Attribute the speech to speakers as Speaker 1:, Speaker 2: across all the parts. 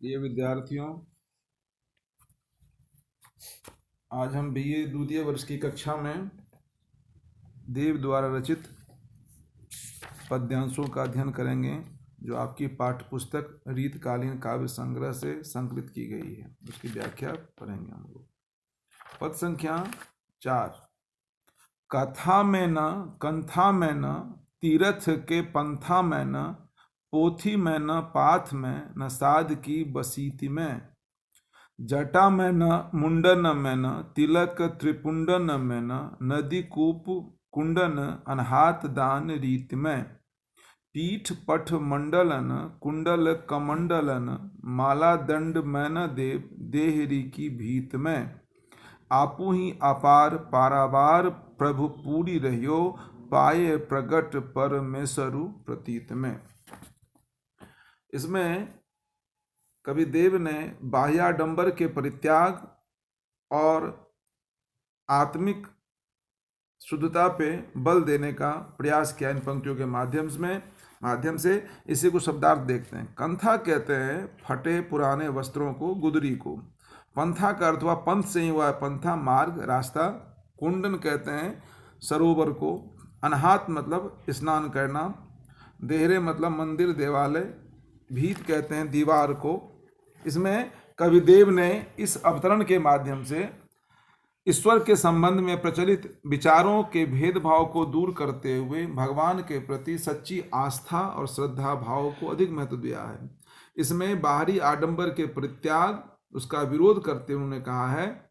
Speaker 1: प्रिय विद्यार्थियों, आज हम बीए द्वितीय वर्ष की कक्षा में देव द्वारा रचित पद्यांशों का अध्ययन करेंगे, जो आपकी पाठ्य पुस्तक रीतकालीन काव्य संग्रह से संकलित की गई है। उसकी व्याख्या पढ़ेंगे हम लोग। पद संख्या 4। कथा में न, कंथा में न, तीरथ के पंथा में न, पोथी में न, पाथ में न, साध की बसीति में, जटा में न, मुंडन में न, तिलक त्रिपुंडन में न, नदी कूप कुंडन अनहात दान रीत में, पीठ पठ मंडलन कुंडल कमंडलन, माला दंड मैन देव देहरी की भीत में, आपू ही अपार पारावार प्रभु पूरी रहियो, पाए प्रगट परमेश्वरु प्रतीत में। इसमें कवि देव ने बाह्याडंबर के परित्याग और आत्मिक शुद्धता पे बल देने का प्रयास किया इन पंक्तियों के माध्यम से। इसी को शब्दार्थ देखते हैं। कंथा कहते हैं फटे पुराने वस्त्रों को, गुदरी को। पंथा का अर्थ हुआ पंथ से ही हुआ पंथा, मार्ग, रास्ता। कुंडन कहते हैं सरोवर को। अनहात मतलब स्नान करना। देहरे मतलब मंदिर, देवालय। भीत कहते हैं दीवार को। इसमें कविदेव ने इस अवतरण के माध्यम से ईश्वर के संबंध में प्रचलित विचारों के भेदभाव को दूर करते हुए भगवान के प्रति सच्ची आस्था और श्रद्धा भाव को अधिक महत्व दिया है। इसमें बाहरी आडंबर के परित्याग, उसका विरोध करते हुए उन्होंने कहा है,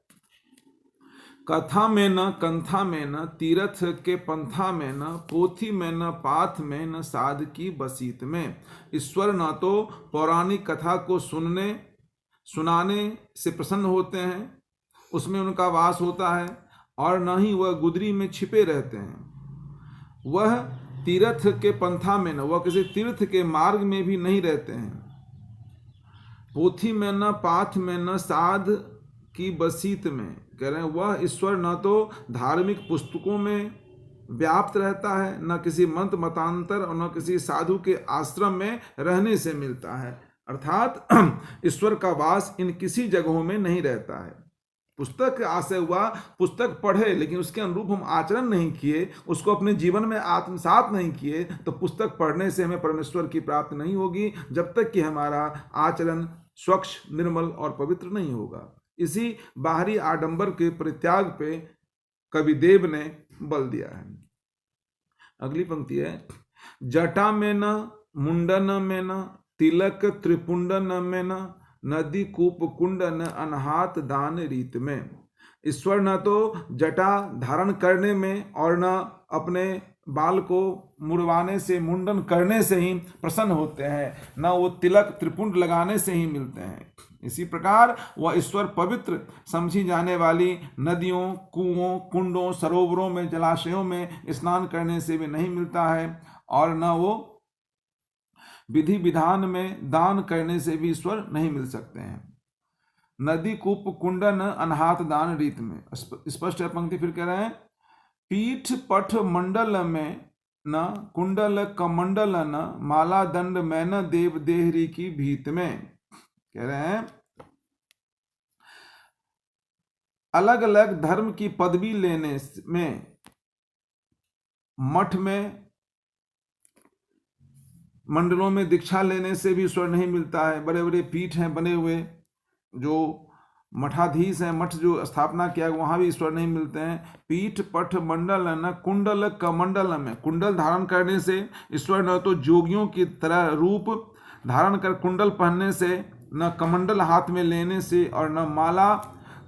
Speaker 1: कथा में न, कंथा में न, तीरथ के पंथा में न, पोथी में न, पाथ में न, साध की बसीत में। ईश्वर न तो पौराणिक कथा को सुनाने से प्रसन्न होते हैं, उसमें उनका वास होता है, और न ही वह गुदरी में छिपे रहते हैं। वह तीर्थ के पंथा में न, वह किसी तीर्थ के मार्ग में भी नहीं रहते हैं। पोथी में न, पाथ में न, साध की बसीत में, कह रहे हैं वह ईश्वर न तो धार्मिक पुस्तकों में व्याप्त रहता है, न किसी मंत्र मतांतर और न किसी साधु के आश्रम में रहने से मिलता है। अर्थात ईश्वर का वास इन किसी जगहों में नहीं रहता है। पुस्तक आशय हुआ, पुस्तक पढ़े लेकिन उसके अनुरूप हम आचरण नहीं किए, उसको अपने जीवन में आत्मसात नहीं किए, तो पुस्तक पढ़ने से हमें परमेश्वर की प्राप्ति नहीं होगी, जब तक कि हमारा आचरण स्वच्छ, निर्मल और पवित्र नहीं होगा। इसी बाहरी आडंबर के परित्याग पे कविदेव ने बल दिया है। अगली पंक्ति है, जटा में न, मुंडन में न, तिलक त्रिपुंडन में न, नदी कूप कुंडन अनहात दान रीत में। ईश्वर न तो जटा धारण करने में और न अपने बाल को मुड़वाने से, मुंडन करने से ही प्रसन्न होते हैं, न वो तिलक त्रिपुंड लगाने से ही मिलते हैं। इसी प्रकार वह ईश्वर पवित्र समझी जाने वाली नदियों, कुओं, कुंडों, सरोवरों में, जलाशयों में स्नान करने से भी नहीं मिलता है, और न वो विधि विधान में दान करने से भी ईश्वर नहीं मिल सकते हैं। नदी कूप कुंडन अनहात दान रीत में। स्पष्ट है पंक्ति, फिर कह रहे हैं, पीठ पठ मंडल में न, कुंडल कमंडल न, माला दंड में न, देव देहरी की भीत में। कह रहे हैं अलग अलग धर्म की पदवी लेने में, मठ में, मंडलों में दीक्षा लेने से भी ईश्वर नहीं मिलता है। बड़े बड़े पीठ हैं बने हुए, जो मठाधीश हैं, मठ जो स्थापना किया, वहां भी ईश्वर नहीं मिलते हैं। पीठ पठ मंडल न, कुंडल कमंडल में, कुंडल धारण करने से ईश्वर न तो जोगियों की तरह रूप धारण कर कुंडल पहनने से, न कमंडल हाथ में लेने से, और न माला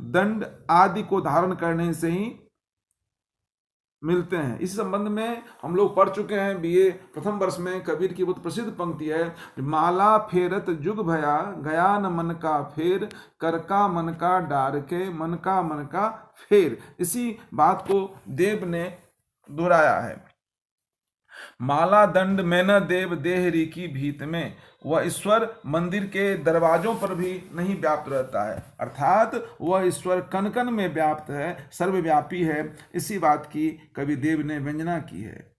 Speaker 1: दंड आदि को धारण करने से ही मिलते हैं। इस संबंध में हम लोग पढ़ चुके हैं बीए प्रथम वर्ष में। कबीर की बहुत प्रसिद्ध पंक्ति है, माला फेरत जुग भया, गया न मन का फेर, कर का मन का डार के, मन का फेर। इसी बात को देव ने दोहराया है। माला दंड में न, देव देहरी की भीत में। वह ईश्वर मंदिर के दरवाजों पर भी नहीं व्याप्त रहता है, अर्थात वह ईश्वर कण कण में व्याप्त है, सर्वव्यापी है। इसी बात की कवि देव ने व्यंजना की है।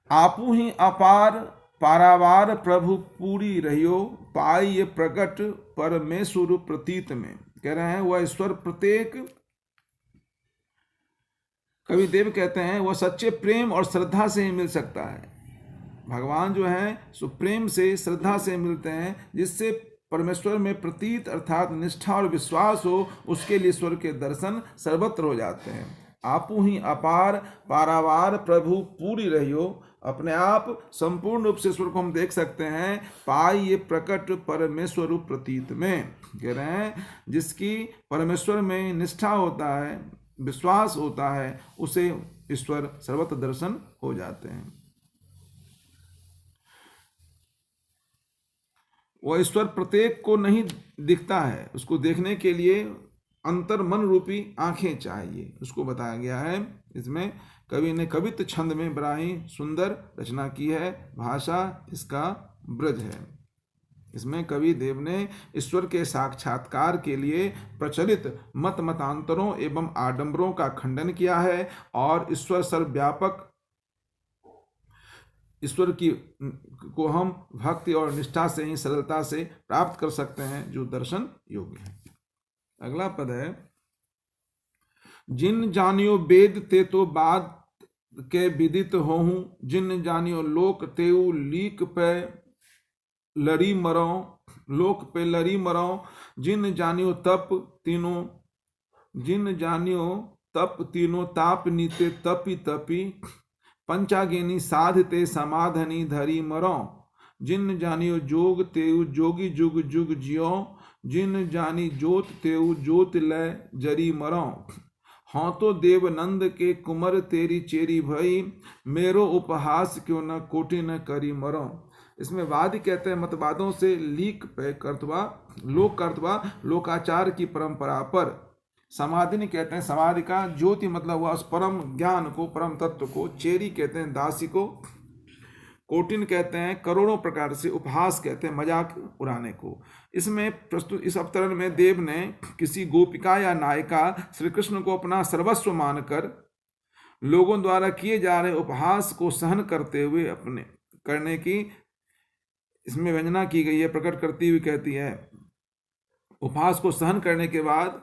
Speaker 1: आपू ही अपार पारावार प्रभु पूरी रहियो, पाई ये प्रकट परमेश्वर प्रतीत में। कह रहे हैं वह ईश्वर प्रत्येक, कवि देव कहते हैं वह सच्चे प्रेम और श्रद्धा से ही मिल सकता है। भगवान जो है सो प्रेम से श्रद्धा से मिलते हैं, जिससे परमेश्वर में प्रतीत अर्थात निष्ठा और विश्वास हो, उसके लिए ईश्वर के दर्शन सर्वत्र हो जाते हैं। आपू ही अपार पारावार प्रभु पूरी रहियो, अपने आप संपूर्ण रूप से ईश्वर को हम देख सकते हैं। पाई ये प्रकट परमेश्वर प्रतीत में, कह रहे हैं जिसकी परमेश्वर में निष्ठा होता है, विश्वास होता है, उसे ईश्वर सर्वत्र दर्शन हो जाते हैं। वह ईश्वर प्रत्येक को नहीं दिखता है, उसको देखने के लिए अंतर मन रूपी आंखें चाहिए, उसको बताया गया है। इसमें कवि ने कवित्व छंद में बड़ा ही सुंदर रचना की है, भाषा इसका ब्रज है। इसमें कवि देव ने ईश्वर के साक्षात्कार के लिए प्रचलित मत मतांतरों एवं आडंबरों का खंडन किया है और ईश्वर सर्वव्यापक ईश्वर की को हम भक्ति और निष्ठा से ही सरलता से प्राप्त कर सकते हैं, जो दर्शन योग्य है। अगला पद है, जिन जानियो वेद ते तो बाद के विदित होहूं, जिन जानियो लोक तेऊ लीक पे लड़ी मरो, लोक पे लड़ी मरो, जिन जानियो तप तीनों, जिन जानियो तप तीनों ताप नीते तपी तपी, पंचागेनी साधते समाधनी धरी मरो, जिन जानियो जोग तेऊ जोगी जुग जुग जियो, जिन जानी जोत तेऊ जोत लय जरी मरो, हाँ तो देवनंद के कुमर तेरी चेरी भई, मेरो उपहास क्यों न कोटि न करी मरो। इसमें वादी कहते हैं मतवादों से लीक पे कर्तवा लोक कर्तवा लोकाचार की परंपरा पर, समाधिनी कहते हैं समाधि का, ज्योति मतलब हुआ उस परम ज्ञान को, परम तत्व को, चेरी कहते हैं दासी को, कोटिन कहते हैं करोड़ों प्रकार से, उपहास कहते हैं मजाक उड़ाने को। इसमें प्रस्तुत इस अवतरण में देव ने किसी गोपिका या नायिका श्री कृष्ण को अपना सर्वस्व मानकर लोगों द्वारा किए जा रहे उपहास को सहन करते हुए अपने करने की इसमें व्यंजना की गई है, प्रकट करती हुई कहती है। उपहास को सहन करने के बाद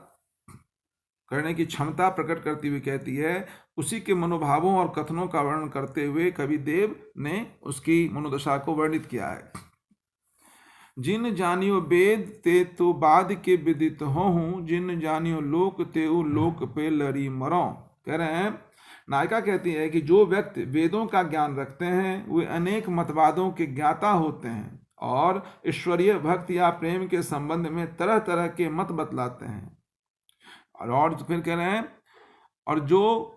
Speaker 1: करने की क्षमता प्रकट करती हुई कहती है। उसी के मनोभावों और कथनों का वर्णन करते हुए कवि देव ने उसकी मनोदशा को वर्णित किया है। जिन जानियो वेद ते तो बाद के विदित होहूं, जिन जानियो लोक तेऊ लोक पे लरी मरो। कह रहे हैं, नायिका कहती है कि जो व्यक्ति वेदों का ज्ञान रखते हैं वे अनेक मतवादों के ज्ञाता होते हैं और ईश्वरीय भक्ति या प्रेम के संबंध में तरह तरह के मत बतलाते हैं। और फिर कह रहे हैं, और जो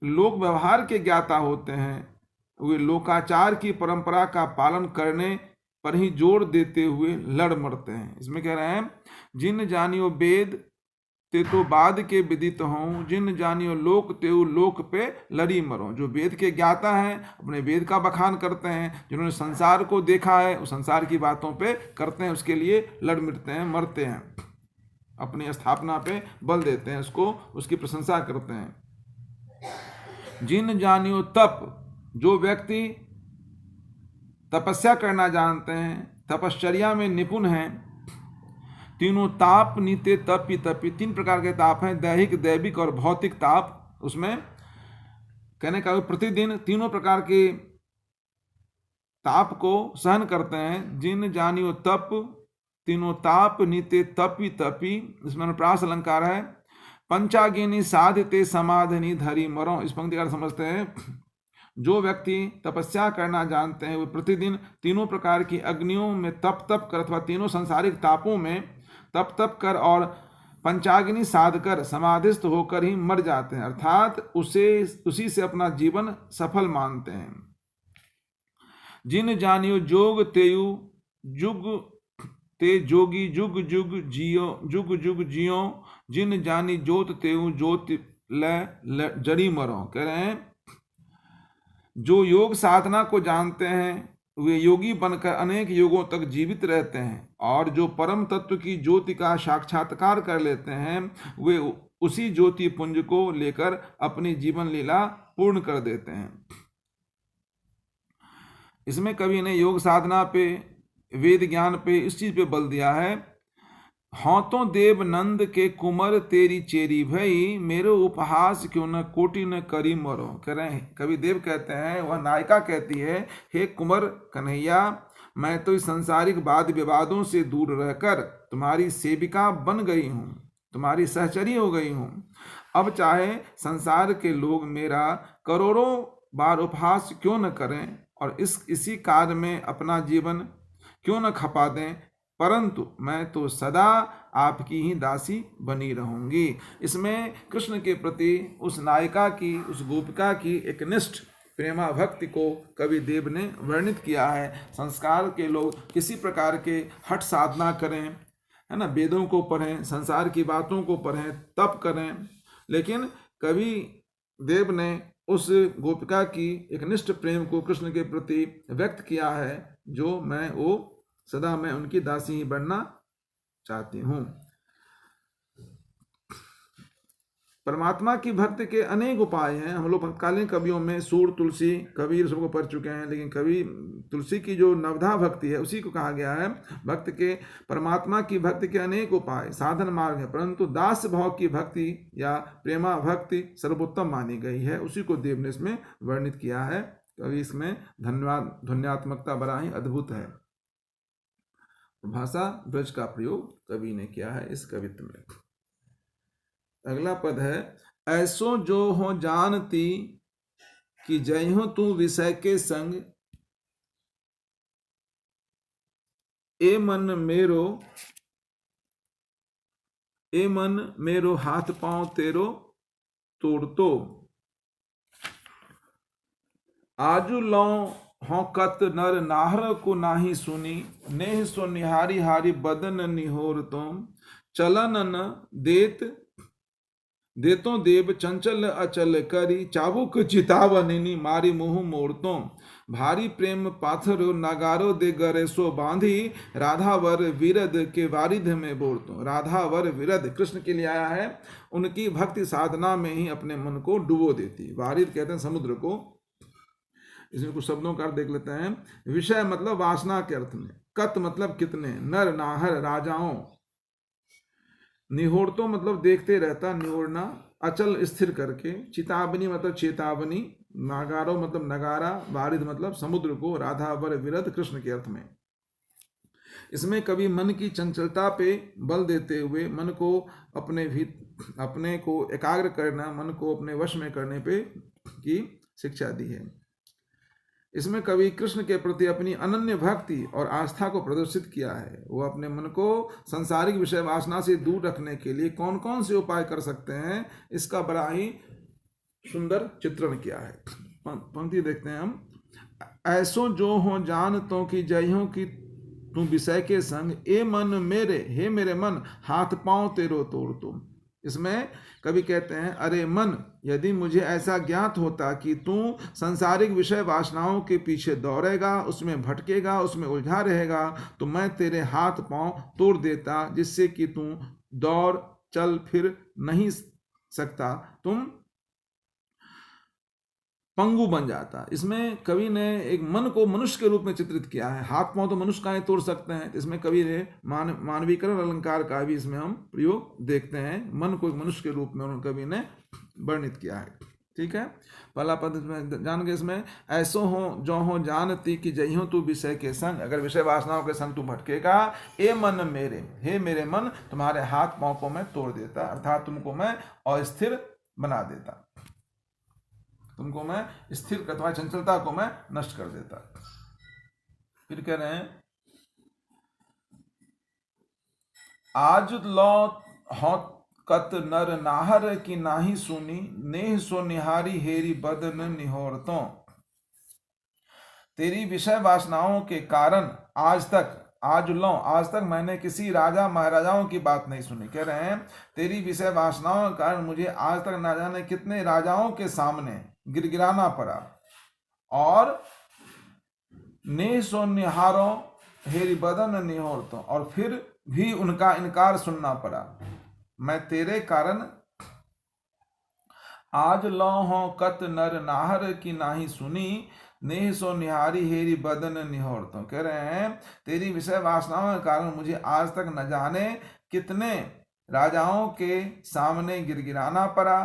Speaker 1: लोक व्यवहार के ज्ञाता होते हैं वे लोकाचार की परंपरा का पालन करने पर ही जोर देते हुए लड़ मरते हैं। इसमें कह रहे हैं, जिन जानियो वेद ते तो बाद के विदित हों, जिन जानियो लोक तेऊ लोक पे लड़ी मरो। जो वेद के ज्ञाता हैं अपने वेद का बखान करते हैं, जिन्होंने संसार को देखा है वो संसार की बातों पे करते हैं, उसके लिए लड़ मिटते हैं, मरते हैं, अपनी स्थापना पे बल देते हैं, उसको उसकी प्रशंसा करते हैं। जिन जानियो तप, जो व्यक्ति तपस्या करना जानते हैं, तपश्चर्या में निपुण हैं, तीनों ताप नीते तपी तपी, तीन प्रकार के ताप हैं, दैहिक दैविक और भौतिक ताप। उसमें कहने का प्रतिदिन तीनों प्रकार के ताप को सहन करते हैं। जिन जानियो तप तीनों ताप नीते तपी तपी, इसमें अनुप्रास अलंकार है। पंचागिनी साधते समाधनि धरी मरो। इस पंक्ति का समझते हैं, जो व्यक्ति तपस्या करना जानते हैं वे प्रतिदिन तीनों प्रकार की अग्नियों में तप तप कर अथवा तीनों सांसारिक तापों में तप तप कर और पंचाग्नि साध कर समाधिस्थ होकर ही मर जाते हैं, अर्थात उसी से अपना जीवन सफल मानते हैं। जिन जानियो जोग तेयु जुग ते जोगी जुग जुग जियो, जुग जुग जियो, जिन जानी जोत तेयु जोत ल जड़ी मरो। कह रहे हैं, जो योग साधना को जानते हैं वे योगी बनकर अनेक युगों तक जीवित रहते हैं, और जो परम तत्व की ज्योति का साक्षात्कार कर लेते हैं वे उसी ज्योति पुंज को लेकर अपनी जीवन लीला पूर्ण कर देते हैं। इसमें कवि ने योग साधना पे, वेद ज्ञान पे, इस चीज पे बल दिया है। हाँतों देव नंद के कुमर तेरी चेरी भई, मेरो उपहास क्यों न कोटि न करी मरो। कह रहे हैं, कवि देव कहते हैं, वह नायिका कहती है, हे कुंवर कन्हैया, मैं तो इस सांसारिक वाद विवादों से दूर रहकर तुम्हारी सेविका बन गई हूँ, तुम्हारी सहचरी हो गई हूँ। अब चाहे संसार के लोग मेरा करोड़ों बार उपहास क्यों न करें और इसी कार्य में अपना जीवन क्यों न खपा दें, परंतु मैं तो सदा आपकी ही दासी बनी रहूंगी। इसमें कृष्ण के प्रति उस नायिका की, उस गोपिका की एक निष्ठ प्रेमा भक्ति को कवि देव ने वर्णित किया है। संस्कार के लोग किसी प्रकार के हठ साधना करें, है ना, वेदों को पढ़ें, संसार की बातों को पढ़ें, तप करें, लेकिन कवि देव ने उस गोपिका की एक निष्ठ प्रेम को कृष्ण के प्रति व्यक्त किया है, जो सदा मैं उनकी दासी ही बनना चाहती हूँ। परमात्मा की भक्ति के अनेक उपाय हैं। हम लोग तत्कालीन कवियों में सूर, तुलसी, कबीर सबको पढ़ चुके हैं, लेकिन कवि तुलसी की जो नवधा भक्ति है उसी को कहा गया है भक्त के। परमात्मा की भक्ति के अनेक उपाय, साधन मार्ग है, परंतु दास भाव की भक्ति या प्रेमा भक्ति सर्वोत्तम मानी गई है। उसी को देव ने इसमें वर्णित किया है। कवि इसमें ध्वन्यात्मकता बड़ा ही अद्भुत है। भाषा ब्रज का प्रयोग कवि ने किया है इस कवित्व में। अगला पद है, ऐसो जो हो जानती कि जय हो तू विषय के संग, ए मन मेरो हाथ पांव तेरो तोड़ तो, आजू लौ हौकत नर नाहर को नाही सुनी, नेह सो निहारी हारी बदन निहोर तुम, चलन न देतो देव चंचल अचल करी, चाबुक चितावनी मारी मुँह मोड़तो, भारी प्रेम पाथरो नगारो दे गरे सो बांधी, राधावर विरद के वारिध में बोरतो। राधावर विरद कृष्ण के लिए आया है, उनकी भक्ति साधना में ही अपने मन को डुबो देती। वारिध कहते हैं समुद्र को। इसमें कुछ शब्दों का अर्थ देख लेते हैं। विषय मतलब वासना के अर्थ में, कत मतलब कितने, नर नाहर राजाओं, निहोरतो मतलब देखते रहता, निहोरना, अचल स्थिर करके, चितावनी मतलब चेतावनी, नागारो मतलब नगारा, वारिध मतलब समुद्र को, राधावर विरद कृष्ण के अर्थ में। इसमें कवि मन की चंचलता पे बल देते हुए मन को अपने को एकाग्र करना, मन को अपने वश में करने पे की शिक्षा दी है। इसमें कवि कृष्ण के प्रति अपनी अनन्य भक्ति और आस्था को प्रदर्शित किया है। वो अपने मन को सांसारिक विषय वासना से दूर रखने के लिए कौन कौन से उपाय कर सकते हैं, इसका बड़ा ही सुंदर चित्रण किया है। पंक्ति देखते हैं हम, ऐसो जो हो जान तो कि जइयों की तू विषय के संग, ए मन मेरे, हे मेरे मन, हाथ पांव तेरो तोड़ तुम। इसमें कवि कहते हैं, अरे मन, यदि मुझे ऐसा ज्ञात होता कि तू सांसारिक विषय वासनाओं के पीछे दौड़ेगा, उसमें भटकेगा, उसमें उलझा रहेगा, तो मैं तेरे हाथ पांव तोड़ देता, जिससे कि तू दौड़ चल फिर नहीं सकता, तुम पंगु बन जाता। इसमें कवि ने एक मन को मनुष्य के रूप में चित्रित किया है। हाथ पांव तो मनुष्य का ही तोड़ सकते हैं, इसमें कवि ने मानवीकरण अलंकार का भी इसमें हम प्रयोग देखते हैं। मन को एक मनुष्य के रूप में कवि ने वर्णित किया है। ठीक है, पहला पद में जान गए। इसमें ऐसो हो जो हो जानती कि जइयों तू विषय के संग, अगर विषय वासनाओं के संग तू भटकेगा, ए मन मेरे, हे मेरे मन, तुम्हारे हाथ पांव को मैं तोड़ देता, अर्थात तुमको मैं अस्थिर बना देता, तुमको मैं स्थिर कर, तुम्हारी चंचलता को मैं नष्ट कर देता। फिर कह रहे हैं, आज लौ हौ कत नर नाहर की नाही सुनी, नेह सो निहारी हेरी बदन निहोरतो। तेरी विषय वासनाओं के कारण आज तक मैंने किसी राजा महाराजाओं की बात नहीं सुनी। कह रहे हैं, तेरी विषय वासनाओं के कारण मुझे आज तक ना जाने कितने राजाओं के सामने गिरगिराना पड़ा, और ने सो निहारो हेरी बदन निहोरतो, और फिर भी उनका इनकार सुनना पड़ा। मैं तेरे कारण आज लौ हो कत नर नाहर की नाही सुनी, नेह सो निहारी हेरी बदन निहोरतों। कह रहे हैं तेरी विषय वासनाओं के कारण मुझे आज तक न जाने कितने राजाओं के सामने गिड़गिड़ाना पड़ा,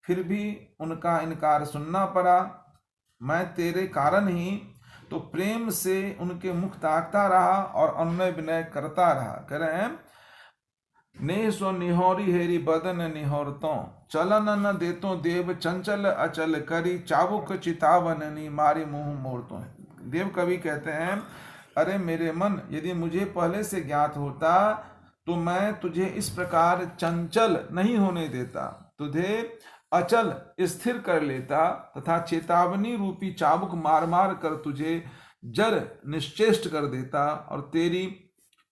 Speaker 1: फिर भी उनका इनकार सुनना पड़ा। मैं तेरे कारण ही तो प्रेम से उनके मुख ताकता रहा और अनुनय विनय करता रहा। कह रहे हैं नेह सो निहोरी हेरी बदन निहोरतों, चलन न देतो देव चंचल अचल करी, चाबुक चितावननी मारे मुंह मोड़तों। देव कवि कहते हैं अरे मेरे मन, यदि मुझे पहले से ज्ञात होता तो मैं तुझे इस प्रकार चंचल नहीं होने देता, तुझे अचल स्थिर कर लेता तथा चेतावनी रूपी चाबुक मार मार कर तुझे जड़ निश्चेष्ट कर देता और तेरी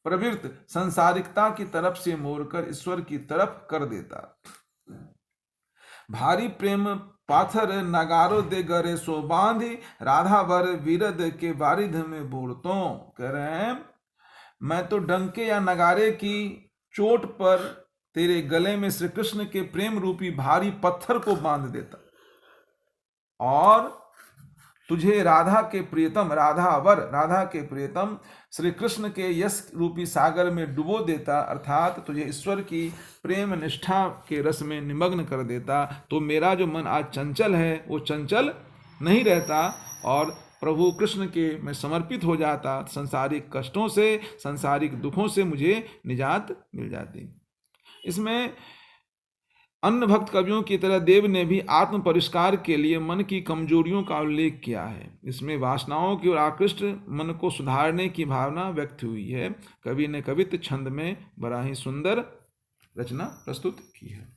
Speaker 1: प्रवृत्त संसारिकता की तरफ से मोड़कर ईश्वर की तरफ कर देता। भारी प्रेम पाथर नगारो दे गरे सो बांधी, राधा वर विरद के बारिध में बोलतों। कह रहे हैं मैं तो डंके या नगारे की चोट पर तेरे गले में श्री कृष्ण के प्रेम रूपी भारी पत्थर को बांध देता और तुझे राधा के प्रियतम राधा के प्रियतम श्री कृष्ण के यश रूपी सागर में डुबो देता, अर्थात तुझे ईश्वर की प्रेम निष्ठा के रस में निमग्न कर देता। तो मेरा जो मन आज चंचल है वो चंचल नहीं रहता और प्रभु कृष्ण के मैं समर्पित हो जाता। सांसारिक कष्टों से, सांसारिक दुखों से मुझे निजात मिल जाती। इसमें अन्य भक्त कवियों की तरह देव ने भी आत्म परिष्कार के लिए मन की कमजोरियों का उल्लेख किया है। इसमें वासनाओं की ओर आकृष्ट मन को सुधारने की भावना व्यक्त हुई है। कवि ने कवित्व छंद में बड़ा ही सुंदर रचना प्रस्तुत की है।